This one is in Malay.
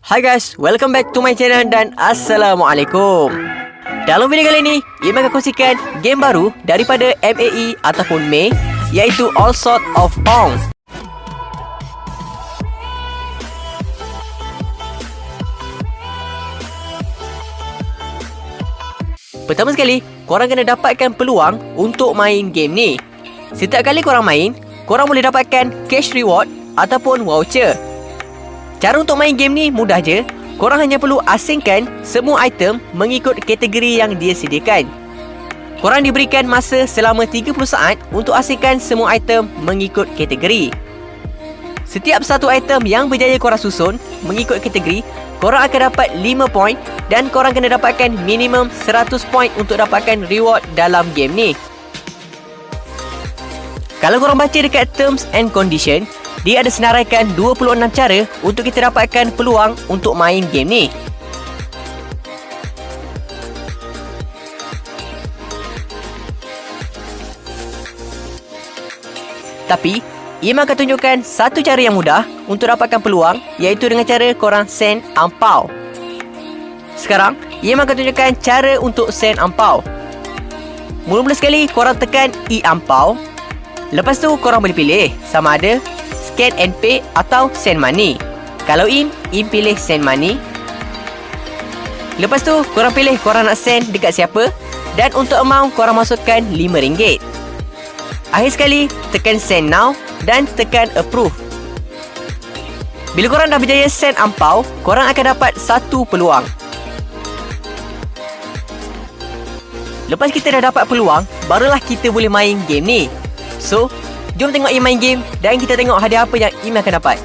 Hai guys, welcome back to my channel dan Assalamualaikum. Dalam video kali ini, Iman akan kongsikan game baru daripada MAE ataupun MAE, iaitu All Sort of Ong. Pertama sekali, korang kena dapatkan peluang untuk main game ni. Setiap kali korang main, korang boleh dapatkan cash reward ataupun voucher. Cara untuk main game ni mudah je. Korang hanya perlu asingkan semua item mengikut kategori yang dia sediakan. Korang diberikan masa selama 30 saat untuk asingkan semua item mengikut kategori. Setiap satu item yang berjaya korang susun mengikut kategori, korang akan dapat 5 point dan korang kena dapatkan minimum 100 point untuk dapatkan reward dalam game ni. Kalau korang baca dekat terms and condition, dia ada senaraikan 26 cara untuk kita dapatkan peluang untuk main game ni. Tapi, Iman akan tunjukkan satu cara yang mudah untuk dapatkan peluang, iaitu dengan cara korang send Angpao. Sekarang, Iman akan tunjukkan cara untuk send Angpao. Mula-mula sekali, korang tekan Angpao. Lepas tu, korang boleh pilih sama ada Scan and Pay atau Send Money. Kalau in pilih Send Money. Lepas tu, korang pilih korang nak send dekat siapa. Dan untuk amount, korang masukkan RM5. Akhir sekali, tekan Send Now dan tekan Approve. Bila korang dah berjaya send Angpao, korang akan dapat satu peluang. Lepas kita dah dapat peluang, barulah kita boleh main game ni. So, jom tengok Iman main game dan kita tengok hadiah apa yang Iman akan dapat.